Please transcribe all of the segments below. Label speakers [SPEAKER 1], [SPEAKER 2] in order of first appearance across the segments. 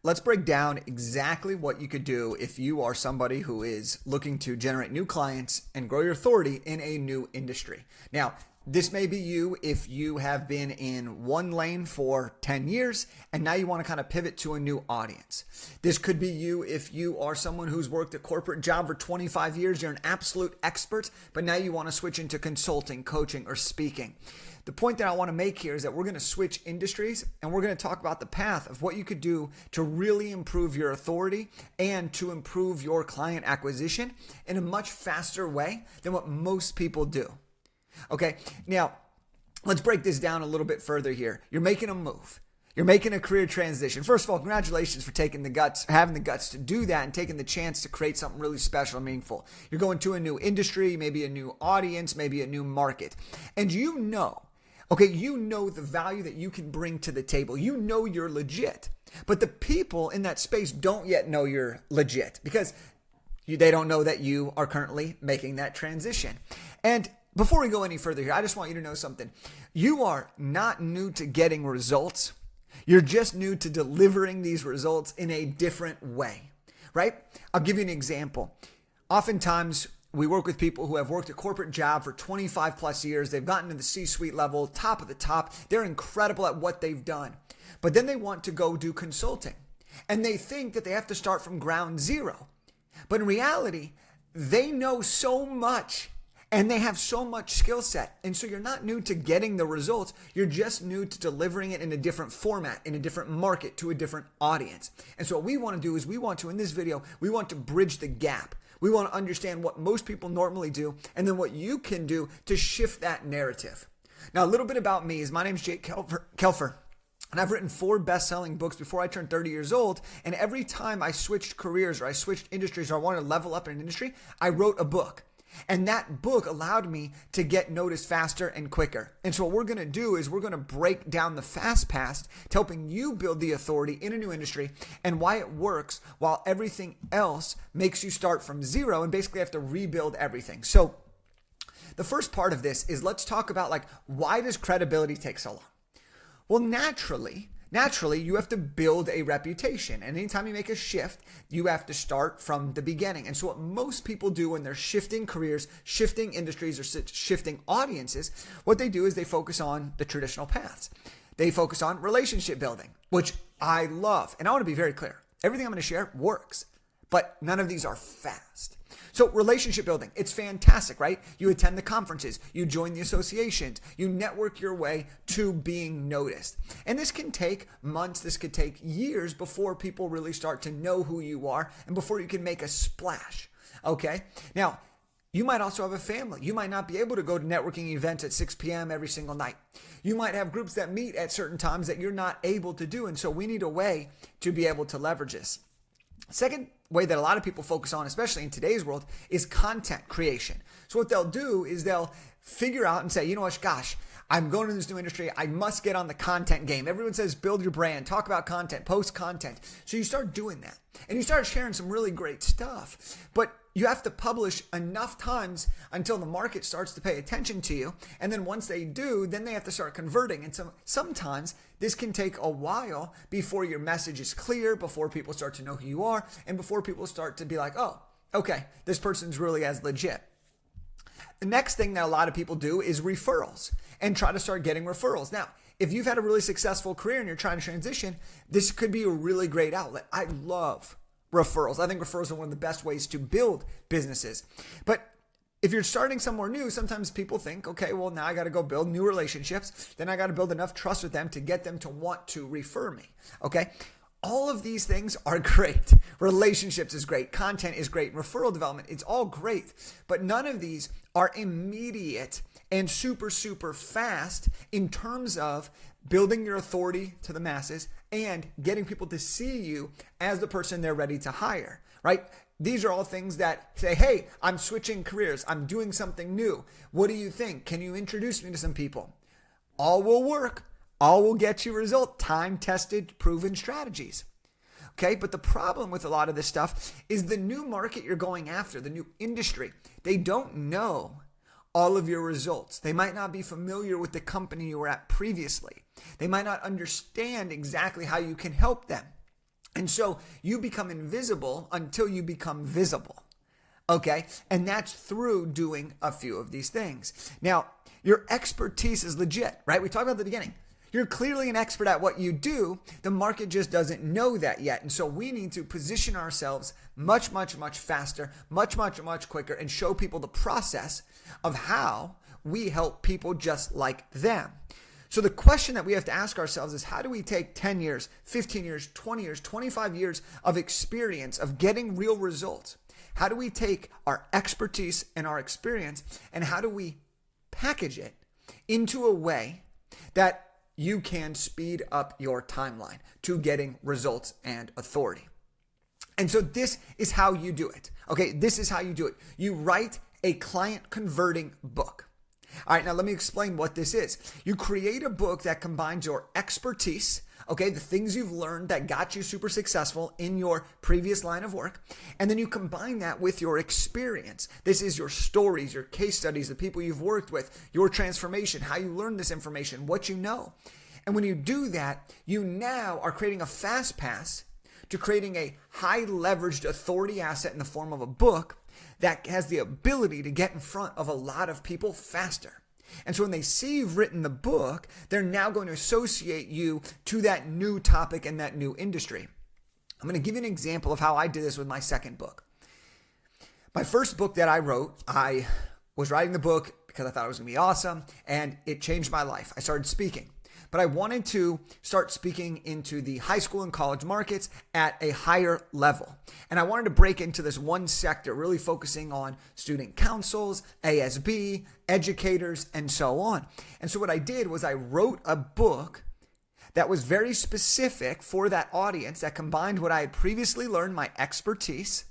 [SPEAKER 1] let's break down exactly what you could do if you are somebody who is looking to generate new clients and grow your authority in a new industry. Now, this may be you if you have been in one lane for 10 years and now you want to kind of pivot to a new audience. This could be you if you are someone who's worked a corporate job for 25 years, you're an absolute expert, but now you want to switch into consulting, coaching, or speaking. The point that I want to make here is that we're going to switch industries and we're going to talk about the path of what you could do to really improve your authority and to improve your client acquisition in a much faster way than what most people do. Okay, now let's break this down a little bit further here. You're making a move. You're making a career transition. First of all, congratulations for having the guts to do that and taking the chance to create something really special and meaningful. You're going to a new industry, maybe a new audience, maybe a new market. And you know the value that you can bring to the table. You know you're legit. But the people in that space don't yet know you're legit because they don't know that you are currently making that transition. And before we go any further here, I just want you to know something. You are not new to getting results. You're just new to delivering these results in a different way, right? I'll give you an example. Oftentimes, we work with people who have worked a corporate job for 25 plus years. They've gotten to the C-suite level, top of the top. They're incredible at what they've done. But then they want to go do consulting. And they think that they have to start from ground zero. But in reality, they know so much. And they have so much skill set. And so you're not new to getting the results. You're just new to delivering it in a different format, in a different market, to a different audience. And so what we want to do is in this video, we want to bridge the gap. We want to understand what most people normally do and then what you can do to shift that narrative. Now, a little bit about me is my name's Jake Kelfer. And I've written 4 best-selling books before I turned 30 years old. And every time I switched careers or I switched industries or I wanted to level up in an industry, I wrote a book. And that book allowed me to get noticed faster and quicker. And so what we're going to do is we're going to break down the fast path to helping you build the authority in a new industry and why it works while everything else makes you start from zero and basically have to rebuild everything. So the first part of this is let's talk about why does credibility take so long? Well, naturally, you have to build a reputation. And anytime you make a shift, you have to start from the beginning. And so what most people do when they're shifting careers, shifting industries, or shifting audiences, what they do is they focus on the traditional paths. They focus on relationship building, which I love. And I want to be very clear. Everything I'm going to share works, but none of these are fast. So relationship building, it's fantastic, right? You attend the conferences, you join the associations, you network your way to being noticed. And this can take months, this could take years before people really start to know who you are and before you can make a splash, okay? Now, you might also have a family. You might not be able to go to networking events at 6 p.m. every single night. You might have groups that meet at certain times that you're not able to do. And so we need a way to be able to leverage this. Second way that a lot of people focus on, especially in today's world, is content creation. So what they'll do is they'll figure out and say, you know what, gosh, I'm going to this new industry. I must get on the content game. Everyone says build your brand, talk about content, post content. So you start doing that and you start sharing some really great stuff. But you have to publish enough times until the market starts to pay attention to you. And then once they do, then they have to start converting. And so sometimes this can take a while before your message is clear, before people start to know who you are, and before people start to be like, oh, okay, this person's really as legit. The next thing that a lot of people do is referrals and try to start getting referrals. Now, if you've had a really successful career and you're trying to transition, this could be a really great outlet. I love referrals. I think referrals are one of the best ways to build businesses. But if you're starting somewhere new, sometimes people think, okay, well, now I got to go build new relationships. Then I got to build enough trust with them to get them to want to refer me. Okay. All of these things are great. Relationships is great. Content is great. Referral development, it's all great. But none of these are immediate and super, super fast in terms of building your authority to the masses and getting people to see you as the person they're ready to hire, right? These are all things that say, hey, I'm switching careers. I'm doing something new. What do you think? Can you introduce me to some people? All will work. All will get you result. Time-tested, proven strategies. Okay, but the problem with a lot of this stuff is the new market you're going after, the new industry, they don't know all of your results. They might not be familiar with the company you were at previously. They might not understand exactly how you can help them. And so you become invisible until you become visible. Okay? And that's through doing a few of these things. Now, your expertise is legit, right? We talked about at the beginning. You're clearly an expert at what you do. The market just doesn't know that yet. And so we need to position ourselves much, much, much faster, much, much, much quicker, and show people the process of how we help people just like them. So the question that we have to ask ourselves is, how do we take 10 years, 15 years, 20 years, 25 years of experience of getting real results? How do we take our expertise and our experience, and how do we package it into a way that you can speed up your timeline to getting results and authority? And so this is how you do it. Okay, this is how you do it. You write a client converting book. All right, now let me explain what this is. You create a book that combines your expertise, okay, the things you've learned that got you super successful in your previous line of work, and then you combine that with your experience. This is your stories, your case studies, the people you've worked with, your transformation, how you learned this information, what you know. And when you do that, you now are creating a fast pass to creating a high leveraged authority asset in the form of a book that has the ability to get in front of a lot of people faster. And so when they see you've written the book, they're now going to associate you to that new topic and that new industry. I'm going to give you an example of how I did this with my second book. My first book that I wrote, I was writing the book because I thought it was going to be awesome, and it changed my life. I started speaking. But I wanted to start speaking into the high school and college markets at a higher level. And I wanted to break into this one sector, really focusing on student councils, ASB, educators, and so on. And so what I did was I wrote a book that was very specific for that audience, that combined what I had previously learned, my expertise,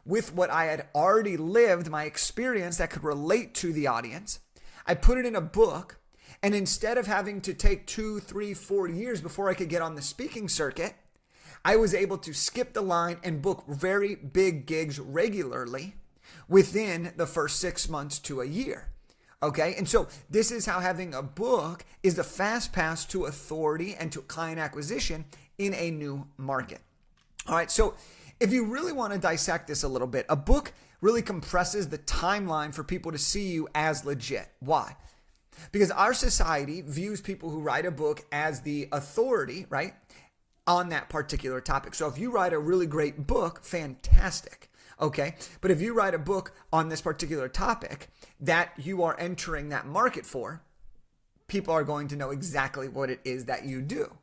[SPEAKER 1] with what I had already lived, my experience that could relate to the audience. I put it in a book. And instead of having to take 2, 3, 4 years before I could get on the speaking circuit, I was able to skip the line and book very big gigs regularly within the first 6 months to a year. Okay? And so this is how having a book is the fast pass to authority and to client acquisition in a new market. All right. So if you really want to dissect this a little bit, a book really compresses the timeline for people to see you as legit. Why? Because our society views people who write a book as the authority, right, on that particular topic. So if you write a really great book, fantastic, okay? But if you write a book on this particular topic that you are entering that market for, people are going to know exactly what it is that you do,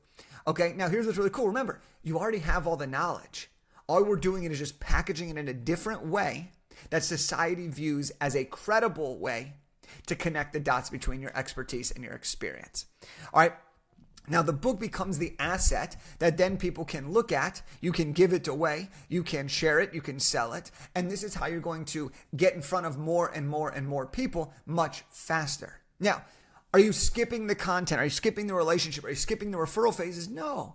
[SPEAKER 1] okay? Now, here's what's really cool. Remember, you already have all the knowledge. All we're doing is just packaging it in a different way that society views as a credible way to connect the dots between your expertise and your experience. All right. Now the book becomes the asset that then people can look at. You can give it away. You can share it. You can sell it. And this is how you're going to get in front of more and more and more people much faster. Now, are you skipping the content? Are you skipping the relationship? Are you skipping the referral phases? No.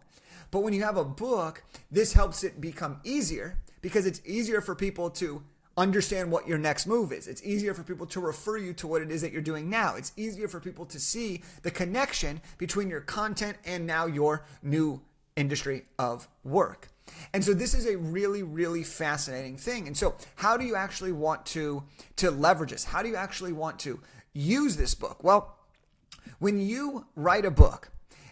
[SPEAKER 1] But when you have a book, this helps it become easier because it's easier for people to understand what your next move is. It's easier for people to refer you to what it is that you're doing now. It's easier for people to see the connection between your content and now your new industry of work. And so this is a really, really fascinating thing. And so how do you actually want to leverage this? How do you actually want to use this book? Well, when you write a book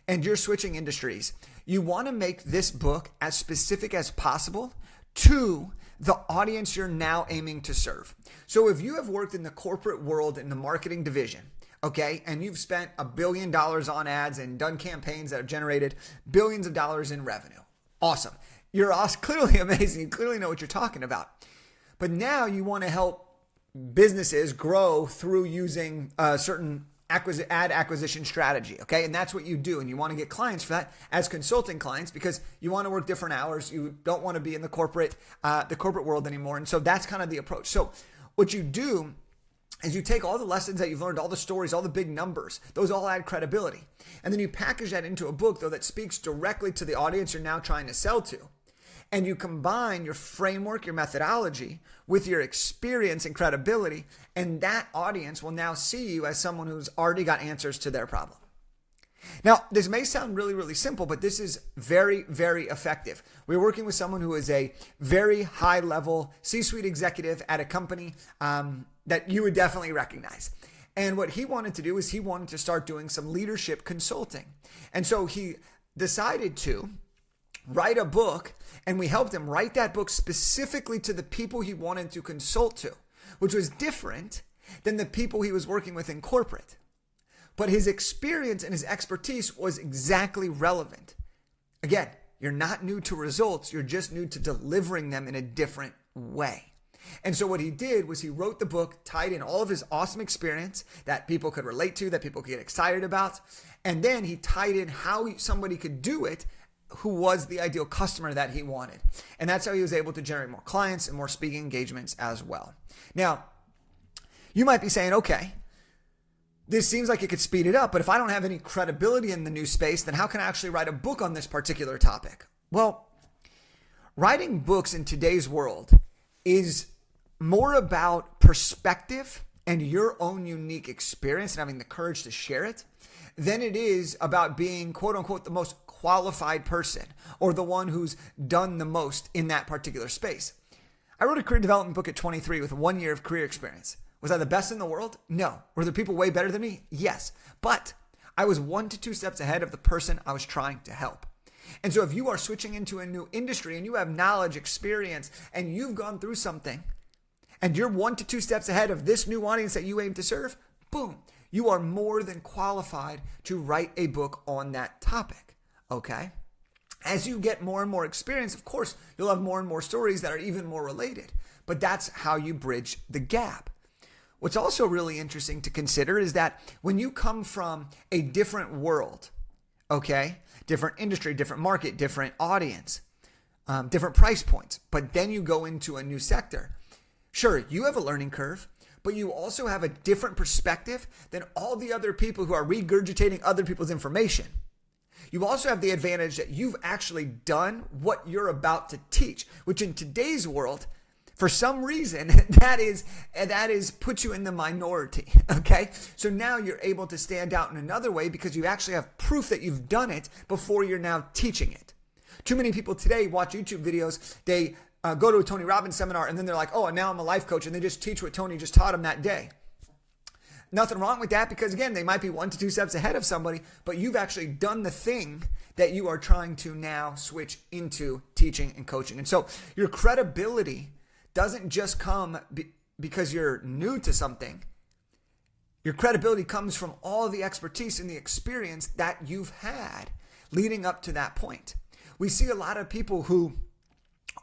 [SPEAKER 1] and you're switching industries, you want to make this book as specific as possible to the audience you're now aiming to serve. So if you have worked in the corporate world in the marketing division, okay, and you've spent $1 billion on ads and done campaigns that have generated billions of dollars in revenue, awesome. You're clearly amazing. You clearly know what you're talking about. But now you want to help businesses grow through using a certain ad acquisition strategy, okay? And that's what you do. And you want to get clients for that as consulting clients because you want to work different hours. You don't want to be in the corporate world anymore. And so that's kind of the approach. So what you do is you take all the lessons that you've learned, all the stories, all the big numbers, those all add credibility. And then you package that into a book, though, that speaks directly to the audience you're now trying to sell to. And you combine your framework, your methodology with your experience and credibility, and that audience will now see you as someone who's already got answers to their problem. Now, this may sound really, really simple, but this is very, very effective. We're working with someone who is a very high level C-suite executive at a company that you would definitely recognize. And what he wanted to do is he wanted to start doing some leadership consulting. And so he decided to write a book, and we helped him write that book specifically to the people he wanted to consult to, which was different than the people he was working with in corporate. But his experience and his expertise was exactly relevant. Again, you're not new to results, you're just new to delivering them in a different way. And so what he did was he wrote the book, tied in all of his awesome experience that people could relate to, that people could get excited about. And then he tied in how somebody could do it who was the ideal customer that he wanted. And that's how he was able to generate more clients and more speaking engagements as well. Now, you might be saying, okay, this seems like it could speed it up, but if I don't have any credibility in the new space, then how can I actually write a book on this particular topic? Well, writing books in today's world is more about perspective and your own unique experience and having the courage to share it than it is about being, quote unquote, the most qualified person or the one who's done the most in that particular space. I wrote a career development book at 23 with 1 year of career experience. Was I the best in the world? No. Were there people way better than me? Yes. But I was 1 to 2 steps ahead of the person I was trying to help. And so if you are switching into a new industry and you have knowledge, experience, and you've gone through something, and you're 1 to 2 steps ahead of this new audience that you aim to serve, boom, you are more than qualified to write a book on that topic, okay? As you get more and more experience, of course, you'll have more and more stories that are even more related, but that's how you bridge the gap. What's also really interesting to consider is that when you come from a different world, okay, different industry, different market, different audience, different price points, but then you go into a new sector, sure, you have a learning curve, but you also have a different perspective than all the other people who are regurgitating other people's information. You also have the advantage that you've actually done what you're about to teach, which in today's world, for some reason, that is puts you in the minority, okay? So now you're able to stand out in another way because you actually have proof that you've done it before you're now teaching it. Too many people today watch YouTube videos, they go to a Tony Robbins seminar, and then they're like, oh, and now I'm a life coach, and they just teach what Tony just taught them that day. Nothing wrong with that because, again, they might be 1 to 2 steps ahead of somebody, but you've actually done the thing that you are trying to now switch into teaching and coaching. And so your credibility doesn't just come because you're new to something. Your credibility comes from all the expertise and the experience that you've had leading up to that point. We see a lot of people who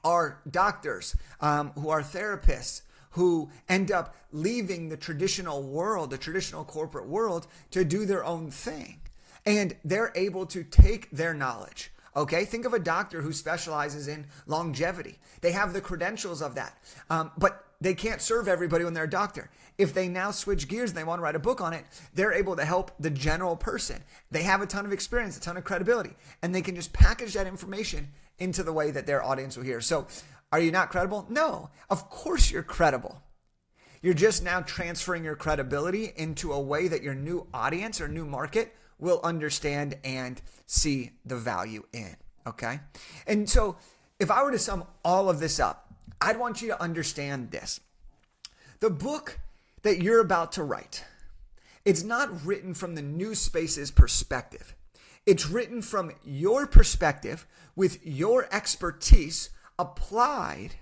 [SPEAKER 1] are doctors, who are therapists, who end up leaving the traditional world, the traditional corporate world, to do their own thing. And they're able to take their knowledge. Okay, think of a doctor who specializes in longevity. They have the credentials of that, but they can't serve everybody when they're a doctor. If they now switch gears and they want to write a book on it, they're able to help the general person. They have a ton of experience, a ton of credibility, and they can just package that information into the way that their audience will hear. So are you not credible? No, of course you're credible. You're just now transferring your credibility into a way that your new audience or new market will understand and see the value in, okay? And so if I were to sum all of this up, I'd want you to understand this. The book that you're about to write, it's not written from the new space's perspective. It's written from your perspective with your expertise applied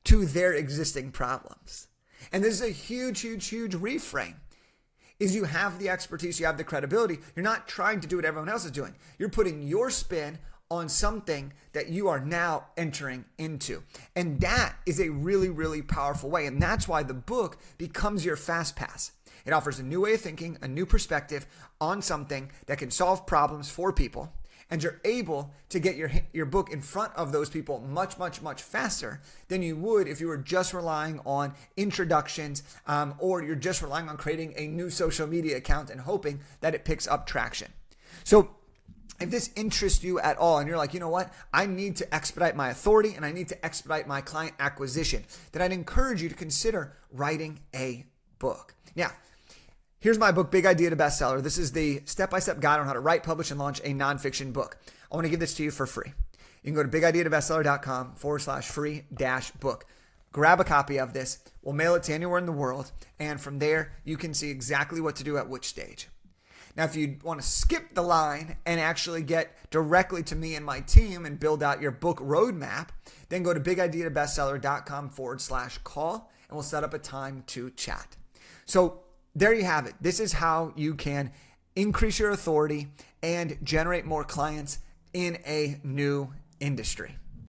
[SPEAKER 1] to their existing problems. And this is a huge, huge, huge reframe. Is you have the expertise, you have the credibility. You're not trying to do what everyone else is doing. You're putting your spin on something that you are now entering into. And that is a really, really powerful way. And that's why the book becomes your fast pass. It offers a new way of thinking, a new perspective on something that can solve problems for people. And you're able to get your book in front of those people much, much, much faster than you would if you were just relying on introductions or you're just relying on creating a new social media account and hoping that it picks up traction. So if this interests you at all and you're like, you know what, I need to expedite my authority and I need to expedite my client acquisition, then I'd encourage you to consider writing a book. Now, Here's my book, Big Idea to Bestseller. This is the step-by-step guide on how to write, publish, and launch a nonfiction book. I want to give this to you for free. You can go to bigideatobestseller.com/free-book. Grab a copy of this. We'll mail it to anywhere in the world. And from there, you can see exactly what to do at which stage. Now, if you want to skip the line and actually get directly to me and my team and build out your book roadmap, then go to bigideatobestseller.com/call and we'll set up a time to chat. So there you have it. This is how you can increase your authority and generate more clients in a new industry.